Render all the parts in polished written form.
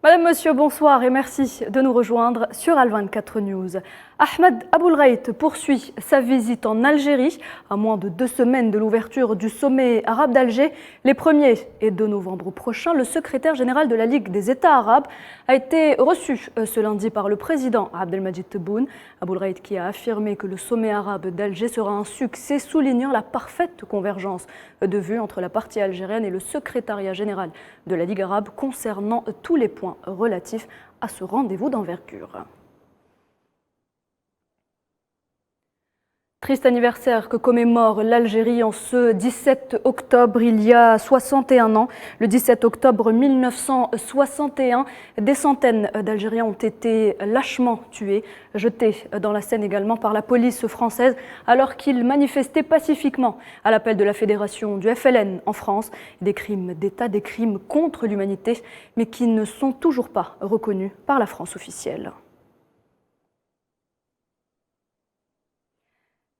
Madame, Monsieur, bonsoir et merci de nous rejoindre sur Al24 News. Ahmed Aboulreit poursuit sa visite en Algérie. À moins de 2 semaines de l'ouverture du sommet arabe d'Alger, les 1er et 2 novembre prochains, le secrétaire général de la Ligue des États arabes a été reçu ce lundi par le président Abdelmadjid Tebboune. Aboulreit qui a affirmé que le sommet arabe d'Alger sera un succès, soulignant la parfaite convergence de vues entre la partie algérienne et le secrétariat général de la Ligue arabe concernant tous les points relatifs à ce rendez-vous d'envergure. Triste anniversaire que commémore l'Algérie en ce 17 octobre, il y a 61 ans. Le 17 octobre 1961, des centaines d'Algériens ont été lâchement tués, jetés dans la Seine également par la police française, alors qu'ils manifestaient pacifiquement à l'appel de la fédération du FLN en France. Des crimes d'État, des crimes contre l'humanité, mais qui ne sont toujours pas reconnus par la France officielle.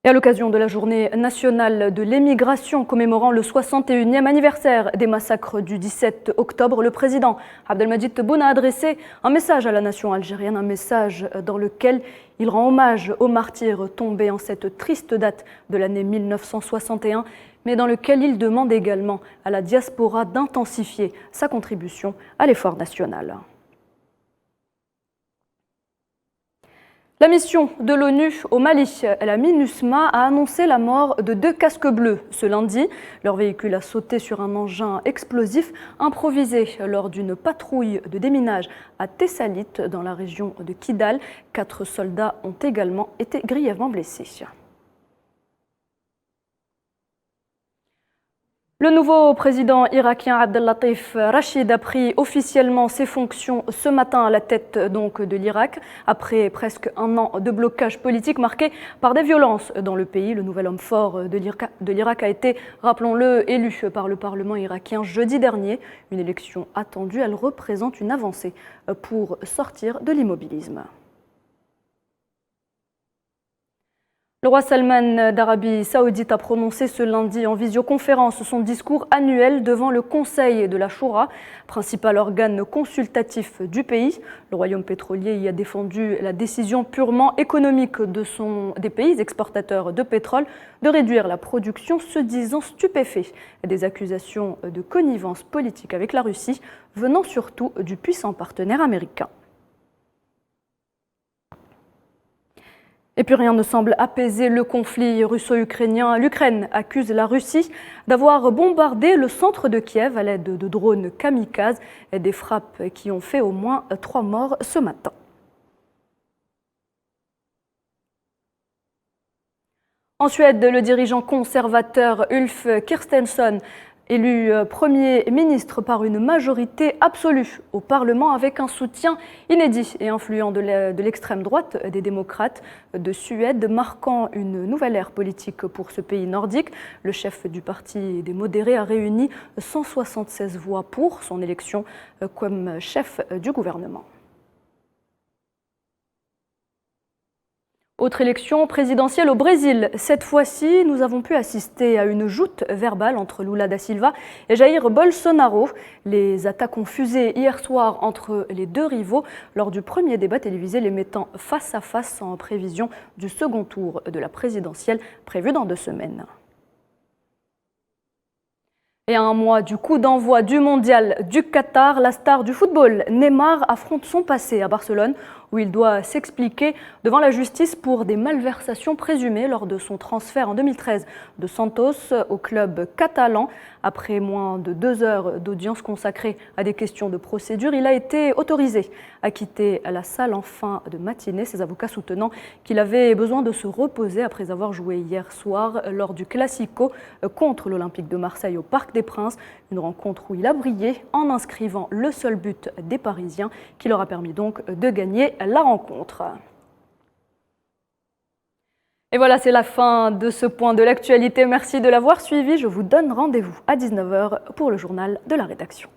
Et à l'occasion de la journée nationale de l'émigration commémorant le 61e anniversaire des massacres du 17 octobre, le président Abdelmadjid Tebboune a adressé un message à la nation algérienne, un message dans lequel il rend hommage aux martyrs tombés en cette triste date de l'année 1961, mais dans lequel il demande également à la diaspora d'intensifier sa contribution à l'effort national. La mission de l'ONU au Mali, la MINUSMA, a annoncé la mort de 2 casques bleus ce lundi. Leur véhicule a sauté sur un engin explosif improvisé lors d'une patrouille de déminage à Tessalit, dans la région de Kidal. 4 soldats ont également été grièvement blessés. Le nouveau président irakien Abdellatif Rachid a pris officiellement ses fonctions ce matin à la tête de l'Irak. Après presque un an de blocage politique marqué par des violences dans le pays, le nouvel homme fort de l'Irak a été, rappelons-le, élu par le Parlement irakien jeudi dernier. Une élection attendue, elle représente une avancée pour sortir de l'immobilisme. Le roi Salman d'Arabie Saoudite a prononcé ce lundi en visioconférence son discours annuel devant le Conseil de la Choura, principal organe consultatif du pays. Le royaume pétrolier y a défendu la décision purement économique des pays exportateurs de pétrole de réduire la production, se disant stupéfait des accusations de connivence politique avec la Russie, venant surtout du puissant partenaire américain. Et puis rien ne semble apaiser le conflit russo-ukrainien. L'Ukraine accuse la Russie d'avoir bombardé le centre de Kiev à l'aide de drones kamikazes, des frappes qui ont fait au moins 3 morts ce matin. En Suède, le dirigeant conservateur Ulf Kristersson, élu Premier ministre par une majorité absolue au Parlement avec un soutien inédit et influent de l'extrême droite des démocrates de Suède, marquant une nouvelle ère politique pour ce pays nordique. Le chef du parti des modérés a réuni 176 voix pour son élection comme chef du gouvernement. Autre élection présidentielle au Brésil. Cette fois-ci, nous avons pu assister à une joute verbale entre Lula da Silva et Jair Bolsonaro. Les attaques ont fusé hier soir entre les 2 rivaux lors du premier débat télévisé, les mettant face à face en prévision du second tour de la présidentielle prévu dans 2 semaines. Et à un mois du coup d'envoi du mondial du Qatar, la star du football, Neymar, affronte son passé à Barcelone, où il doit s'expliquer devant la justice pour des malversations présumées lors de son transfert en 2013 de Santos au club catalan. Après moins de 2 heures d'audience consacrée à des questions de procédure, il a été autorisé à quitter la salle en fin de matinée, ses avocats soutenant qu'il avait besoin de se reposer après avoir joué hier soir lors du Classico contre l'Olympique de Marseille au Parc des Princes, une rencontre où il a brillé en inscrivant le seul but des Parisiens qui leur a permis donc de gagner la rencontre. Et voilà, c'est la fin de ce point de l'actualité. Merci de l'avoir suivi. Je vous donne rendez-vous à 19 h pour le journal de la rédaction.